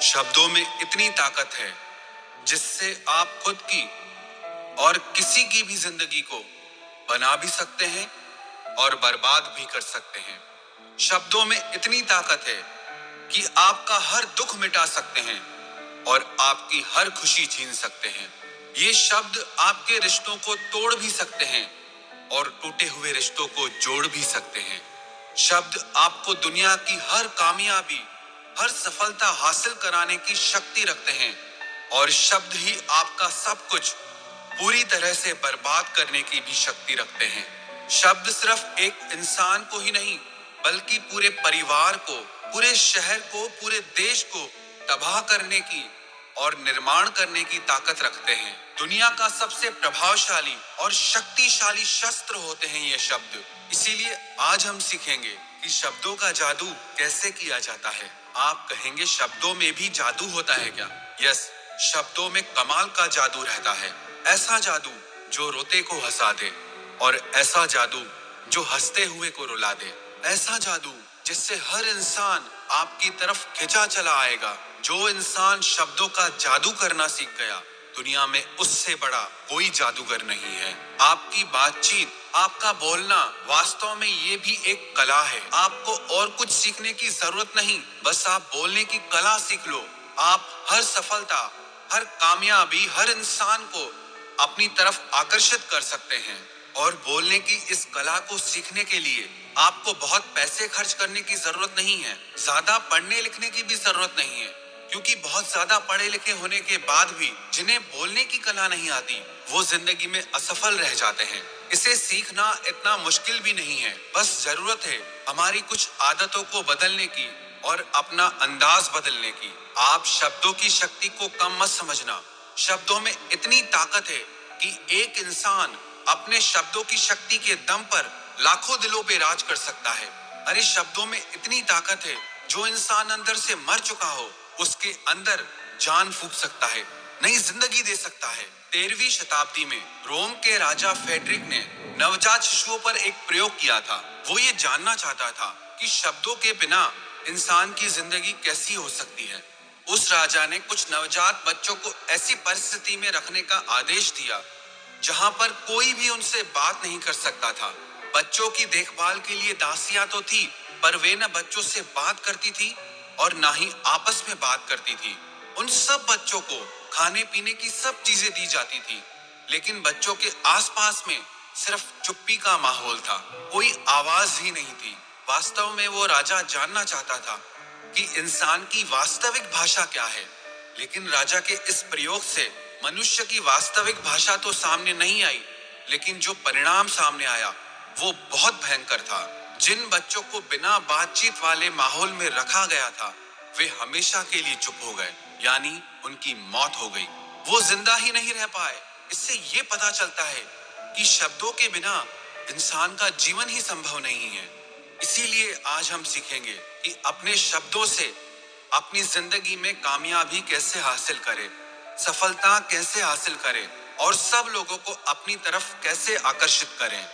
शब्दों में इतनी ताकत है जिससे आप खुद की और किसी की भी जिंदगी को बना भी सकते हैं और बर्बाद भी कर सकते हैं। शब्दों में इतनी ताकत है कि आपका हर दुख मिटा सकते हैं और आपकी हर खुशी छीन सकते हैं। ये शब्द आपके रिश्तों को तोड़ भी सकते हैं और टूटे हुए रिश्तों को जोड़ भी सकते हैं। शब्द आपको दुनिया की हर कामयाबी, हर सफलता हासिल कराने की शक्ति रखते हैं और शब्द ही आपका सब कुछ पूरी तरह से बर्बाद करने की भी शक्ति रखते हैं। शब्द सिर्फ एक इंसान को ही नहीं बल्कि पूरे परिवार को, पूरे शहर को, पूरे देश को तबाह करने की और निर्माण करने की ताकत रखते हैं। दुनिया का सबसे प्रभावशाली और शक्तिशाली शस्त्र होते हैं ये शब्द। इसीलिए आज हम सीखेंगे कि शब्दों का जादू कैसे किया जाता है। आप कहेंगे शब्दों में भी जादू होता है क्या? यस, शब्दों में कमाल का जादू रहता है। ऐसा जादू जो रोते को हंसा दे और ऐसा जादू जो हंसते हुए को रुला दे। ऐसा जादू जिससे हर इंसान आपकी तरफ खिंचा चला आएगा। जो इंसान शब्दों का जादू करना सीख गया, दुनिया में उससे बड़ा कोई जादूगर नहीं है। आपकी बातचीत, आपका बोलना वास्तव में ये भी एक कला है। आपको और कुछ सीखने की जरूरत नहीं, बस आप बोलने की कला सीख लो। आप हर सफलता, हर कामयाबी, हर इंसान को अपनी तरफ आकर्षित कर सकते हैं। और बोलने की इस कला को सीखने के लिए आपको बहुत पैसे खर्च करने की जरूरत नहीं है। ज्यादा पढ़ने लिखने की भी जरूरत नहीं है, क्योंकि बहुत ज्यादा पढ़े लिखे होने के बाद भी जिन्हें बोलने की कला नहीं आती, वो जिंदगी में असफल रह जाते हैं। इसे सीखना इतना मुश्किल भी नहीं है, बस जरूरत है हमारी कुछ आदतों को बदलने की और अपना अंदाज बदलने की। आप शब्दों की शक्ति को कम मत समझना। शब्दों में इतनी ताकत है कि एक इंसान अपने शब्दों की शक्ति के दम पर लाखों दिलों पे राज कर सकता है। अरे शब्दों में इतनी ताकत है, जो इंसान अंदर से मर चुका हो उसके अंदर जान फूंक सकता है, नई जिंदगी दे सकता है। 13वीं शताब्दी में रोम के राजा फेडरिक ने नवजात शिशुओं पर एक प्रयोग किया था। वो ये जानना चाहता था कि शब्दों के बिना इंसान की जिंदगी कैसी हो सकती है। उस राजा ने कुछ नवजात बच्चों को ऐसी परिस्थिति में रखने का आदेश दिया जहां पर कोई भी उनसे बात नहीं कर सकता था। बच्चों की देखभाल के लिए दासियां तो थी, पर वे न बच्चों से बात करती थी और ना ही आपस में बात करती थी। उन सब बच्चों को खाने पीने की सब चीजें दी जाती थी, लेकिन बच्चों के आसपास में सिर्फ चुप्पी का माहौल था, कोई आवाज ही नहीं थी। वास्तव में वो राजा जानना चाहता था कि इंसान की वास्तविक भाषा क्या है, लेकिन राजा के इस प्रयोग से मनुष्य की वास्तविक भाषा तो सामने नहीं आई, लेकिन जो परिणाम सामने आया वो बहुत भयंकर था। जिन बच्चों को बिना बातचीत वाले माहौल में रखा गया था, वे हमेशा के लिए चुप हो गए, यानी उनकी मौत हो गई। वो जिंदा ही नहीं रह पाए। इससे ये पता चलता है कि शब्दों के बिना इंसान का जीवन ही संभव नहीं है। इसीलिए आज हम सीखेंगे कि अपने शब्दों से अपनी जिंदगी में कामयाबी कैसे हासिल करें, सफलता कैसे हासिल करें और सब लोगों को अपनी तरफ कैसे आकर्षित करें।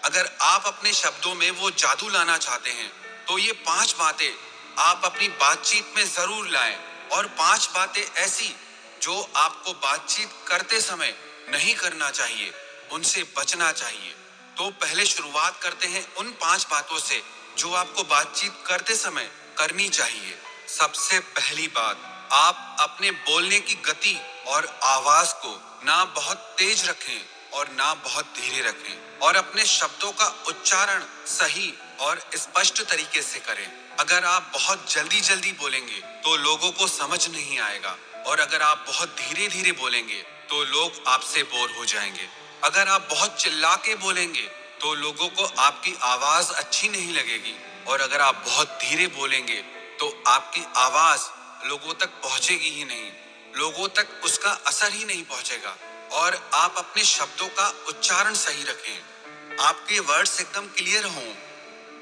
अगर आप अपने शब्दों में वो जादू लाना चाहते हैं, तो ये 5 बातें आप अपनी बातचीत में जरूर लाएं। और 5 बातें ऐसी जो आपको बातचीत करते समय नहीं करना चाहिए, उनसे बचना चाहिए। तो पहले शुरुआत करते हैं उन 5 बातों से जो आपको बातचीत करते समय करनी चाहिए। सबसे पहली बात, आप अपने बोलने की गति और आवाज को ना बहुत तेज रखें और ना बहुत धीरे रखें, और अपने शब्दों का उच्चारण सही और स्पष्ट तरीके से करें। अगर आप बहुत जल्दी जल्दी बोलेंगे तो लोगों को समझ नहीं आएगा, और अगर आप बहुत धीरे धीरे बोलेंगे तो लोग आपसे बोर हो जाएंगे। अगर आप बहुत चिल्ला के बोलेंगे तो लोगों को आपकी आवाज अच्छी नहीं लगेगी, और अगर आप बहुत धीरे बोलेंगे तो आपकी आवाज लोगों तक पहुंचेगी ही नहीं, लोगों तक उसका असर ही नहीं पहुंचेगा। और आप अपने शब्दों का उच्चारण सही रखें, आपके वर्ड्स एकदम क्लियर हों।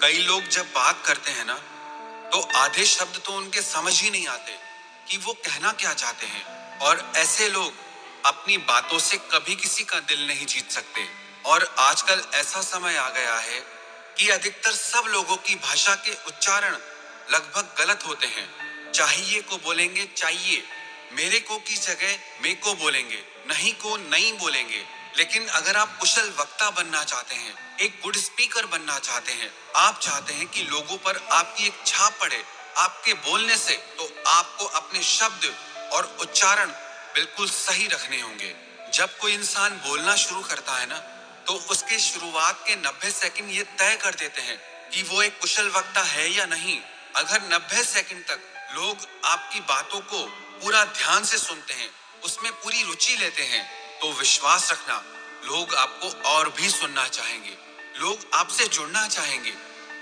कई लोग जब बात करते हैं ना, तो आधे शब्द तो उनके समझ ही नहीं आते कि वो कहना क्या चाहते हैं, और ऐसे लोग अपनी बातों से कभी किसी का दिल नहीं जीत सकते। और आजकल ऐसा समय आ गया है कि अधिकतर सब लोगों की भाषा के उच्चारण लगभग गलत होते हैं। चाहिए को बोलेंगे चाहिए, मेरे को की जगह मे को बोलेंगे, नहीं को नहीं बोलेंगे। लेकिन अगर आप कुशल वक्ता बनना चाहते हैं, एक गुड स्पीकर बनना चाहते हैं, आप चाहते हैं कि लोगों पर आपकी एक छाप पड़े आपके बोलने से, तो आपको अपने शब्द और उच्चारण बिल्कुल सही रखने होंगे। जब कोई इंसान बोलना शुरू करता है ना, तो उसके शुरुआत के 90 सेकंड ये तय कर देते हैं कि वो एक कुशल वक्ता है या नहीं। अगर 90 सेकंड तक लोग आपकी बातों को पूरा ध्यान से सुनते हैं, उसमें पूरी रुचि लेते हैं, तो विश्वास रखना लोग आपको और भी सुनना चाहेंगे, लोग आपसे जुड़ना चाहेंगे।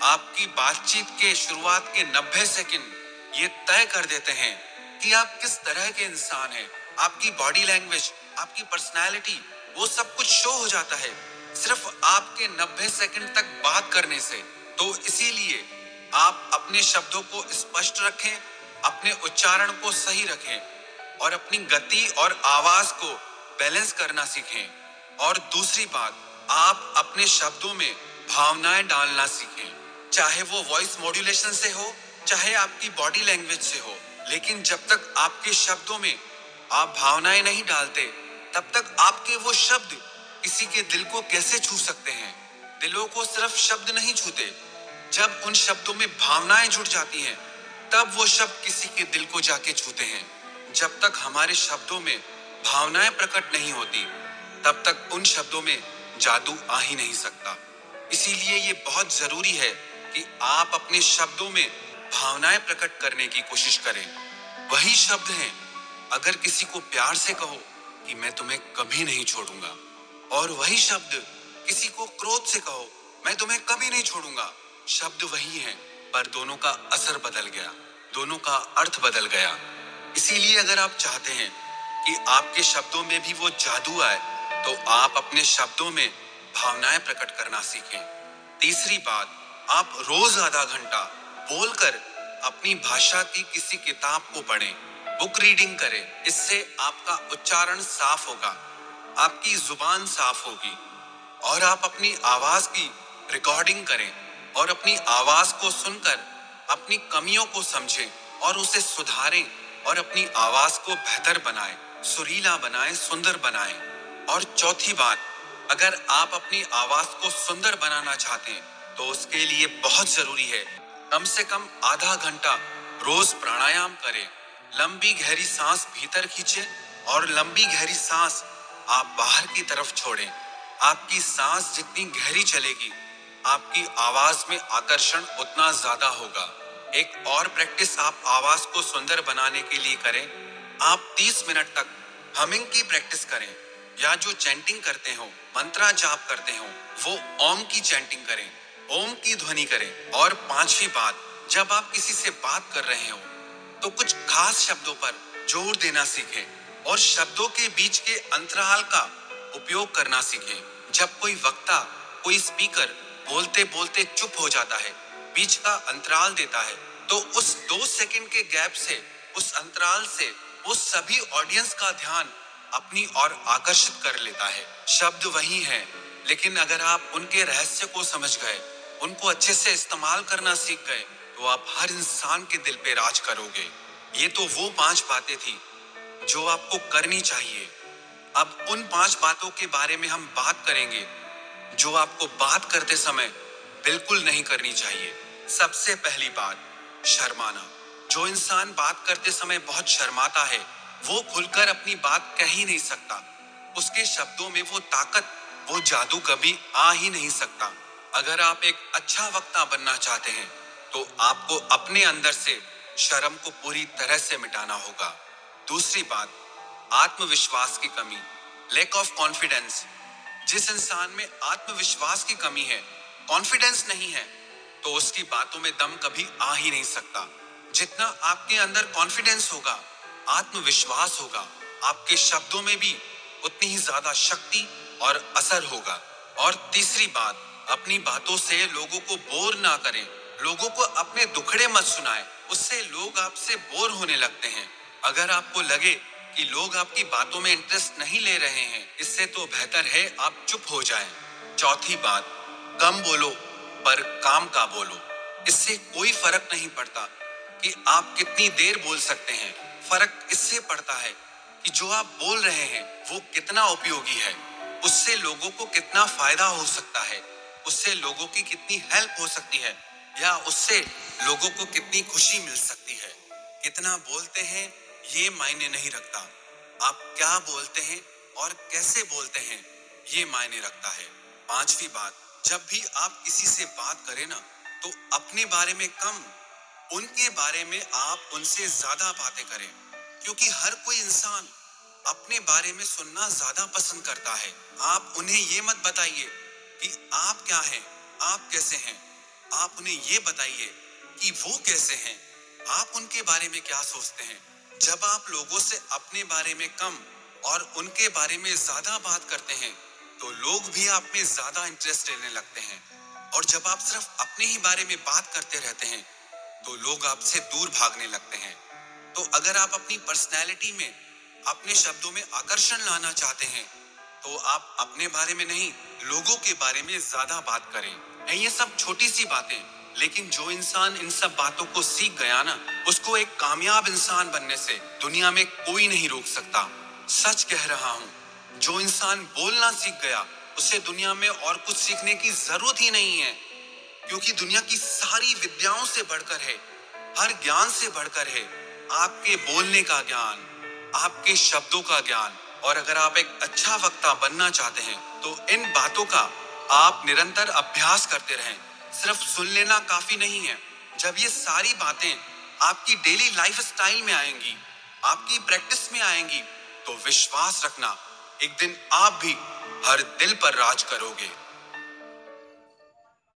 आपकी बातचीत के शुरुआत के 90 सेकंड ये तय कर देते हैं कि आप किस तरह के इंसान हैं। आपकी बॉडी लैंग्वेज, आपकी पर्सनालिटी, वो सब कुछ शो हो जाता है सिर्फ आपके 90 सेकंड तक बात करने से। तो इसीलिए आप अपने शब्दों को स्पष्ट रखें, अपने उच्चारण को सही रखें और अपनी गति और आवाज को बैलेंस करना सीखें। और दूसरी बात, आप अपने शब्दों में भावनाएं डालना सीखें, चाहे वो वॉइस मॉड्यूलेशन से हो, चाहे आपकी बॉडी लैंग्वेज से हो। लेकिन जब तक आपके शब्दों में आप भावनाएं नहीं डालते, तब तक आपके वो शब्द किसी के दिल को कैसे छू सकते हैं। दिलों को सिर्फ शब्द नहीं छूते, जब उन शब्दों में भावनाएं जुड़ जाती हैं, तब वो शब्द किसी के दिल को जाके छूते हैं। जब तक हमारे शब्दों में भावनाएं प्रकट नहीं होती, तब तक उन शब्दों में जादू आ ही नहीं सकता। इसीलिए ये बहुत जरूरी है कि आप अपने शब्दों में भावनाएं प्रकट करने की कोशिश करें। वही शब्द हैं, अगर किसी को प्यार से कहो कि मैं तुम्हें कभी नहीं छोड़ूंगा, और वही शब्द किसी को क्रोध से कहो, मैं तुम्हें कभी नहीं छोड़ूंगा। शब्द वही हैं, पर दोनों का असर बदल गया, दोनों का अर्थ बदल गया। इसीलिए अगर आप चाहते हैं कि आपके शब्दों में भी वो जादू आए, तो आप अपने शब्दों में भावनाएं प्रकट करना सीखें। तीसरी बात, आप रोज आधा घंटा बोलकर अपनी भाषा की किसी किताब को पढ़ें, बुक रीडिंग करें। इससे आपका उच्चारण साफ होगा, आपकी जुबान साफ होगी, और आप अपनी आवाज की रिकॉर्डिंग करें और अपनी आवाज को सुनकर अपनी कमियों को समझें और उसे सुधारें और अपनी आवाज को बेहतर बनाएं, सुरीला बनाएं, सुंदर बनाएं। और चौथी बात, अगर आप अपनी आवाज को सुंदर बनाना चाहते हैं, तो उसके लिए बहुत जरूरी है कम से कम आधा घंटा रोज प्राणायाम करें। लंबी गहरी सांस भीतर खींचें और लंबी गहरी सांस आप बाहर की तरफ छोड़ें। आपकी सांस जितनी गहरी चलेगी, आपकी आवाज में आकर्षण उतना ज्यादा होगा। एक और प्रैक्टिस आप आवाज को सुंदर बनाने के लिए करें। आप 30 मिनट तक हमिंग की प्रैक्टिस करें, या जो चैंटिंग करते हो, मंत्रा जाप करते हो, वो ओम की चैंटिंग करें, ओम की ध्वनि करें। और पांचवी बात, जब आप किसी से बात कर रहे हो, तो कुछ खास शब्दों पर जोर देना सीखें और शब्दों के बीच के अंतराल का उपयोग करना सीखें। जब कोई वक्ता, कोई स्पीकर बोलते बोलते चुप हो जाता है, बीच का अंतराल देता है, तो उस 2 सेकंड के गैप से, उस अंतराल से वो सभी ऑडियंस का ध्यान अपनी ओर आकर्षित कर लेता है। शब्द वही हैं, लेकिन अगर आप उनके रहस्य को समझ गए, उनको अच्छे से इस्तेमाल करना सीख गए, तो आप हर इंसान के दिल पे राज करोगे। ये तो वो 5 बातें थी जो आपको करनी चाहिए। अब उन 5 बातों के बारे में हम बात करेंगे जो आपको बात करते समय बिल्कुल नहीं करनी चाहिए। सबसे पहली बात, शर्माना। जो इंसान बात करते समय बहुत शर्माता है, वो खुलकर अपनी बात कह ही नहीं सकता। उसके शब्दों में वो ताकत, वो जादू कभी आ ही नहीं सकता। अगर आप एक अच्छा वक्ता बनना चाहते हैं, तो आपको अपने अंदर से शर्म को पूरी तरह से मिटाना होगा। दूसरी बात, आत्मविश्वास की कमी, लैक ऑफ कॉन्फिडेंस। जिस इंसान में आत्मविश्वास की कमी है, कॉन्फिडेंस नहीं है, तो उसकी बातों में दम कभी आ ही नहीं सकता। जितना आपके अंदर कॉन्फिडेंस होगा, आत्मविश्वास होगा, आपके शब्दों में भी उतनी ही ज्यादा शक्ति और असर होगा। और तीसरी बात, अपनी बातों से लोगों को बोर ना करें, लोगों को अपने दुखड़े मत सुनाएं, उससे लोग आपसे बोर होने लगते हैं। अगर आपको लगे कि लोग आपकी बातों में इंटरेस्ट नहीं ले रहे हैं, इससे तो बेहतर है आप चुप हो जाएं। चौथी बात, कम बोलो पर काम का बोलो। इससे कोई फर्क नहीं पड़ता कि आप कितनी देर बोल सकते हैं। फर्क इससे पड़ता है कि जो आप बोल रहे हैं वो कितना उपयोगी है, उससे लोगों को कितना फायदा हो सकता है, उससे लोगों की कितनी हेल्प हो सकती है, या उससे लोगों को कितनी खुशी मिल सकती है। कितना बोलते हैं ये मायने नहीं रखता, आप क्या बोलते हैं और कैसे बोलते हैं ये मायने रखता है। पांचवी बात, जब भी आप किसी से बात करें ना, तो अपने बारे में कम, उनके बारे में आप उनसे ज्यादा बातें करें, क्योंकि हर कोई इंसान अपने बारे में सुनना ज्यादा पसंद करता है। आप उन्हें ये मत बताइए कि आप क्या हैं, आप कैसे हैं, आप उन्हें ये बताइए कि वो कैसे हैं, आप उनके बारे में क्या सोचते हैं। जब आप लोगों से अपने बारे में कम और उनके बारे में ज्यादा बात करते हैं, तो लोग भी आप में ज्यादा इंटरेस्ट लेने लगते हैं। और जब आप सिर्फ अपने ही बारे में बात करते रहते हैं, तो लोग आपसे दूर भागने लगते हैं। तो अगर आप अपनी पर्सनैलिटी में, अपने शब्दों में आकर्षण लाना चाहते हैं, तो आप अपने बारे में नहीं, लोगों के बारे में ज्यादा बात करें। ये सब छोटी सी बातें, लेकिन जो इंसान इन सब बातों को सीख गया ना, उसको एक कामयाब इंसान बनने से दुनिया में कोई नहीं रोक सकता। सच कह रहा हूँ, जो इंसान बोलना सीख गया, उसे दुनिया में और कुछ सीखने की जरूरत ही नहीं है, क्योंकि दुनिया की सारी विद्याओं से बढ़कर है, हर ज्ञान से बढ़कर है आपके बोलने का ज्ञान, आपके शब्दों का ज्ञान। और अगर आप एक अच्छा वक्ता बनना चाहते हैं, तो इन बातों का आप निरंतर अभ्यास करते रहें। सिर्फ सुन लेना काफी नहीं है। जब ये सारी बातें आपकी डेली लाइफ स्टाइल में आएंगी, आपकी प्रैक्टिस में आएंगी, तो विश्वास रखना, एक दिन आप भी हर दिल पर राज करोगे।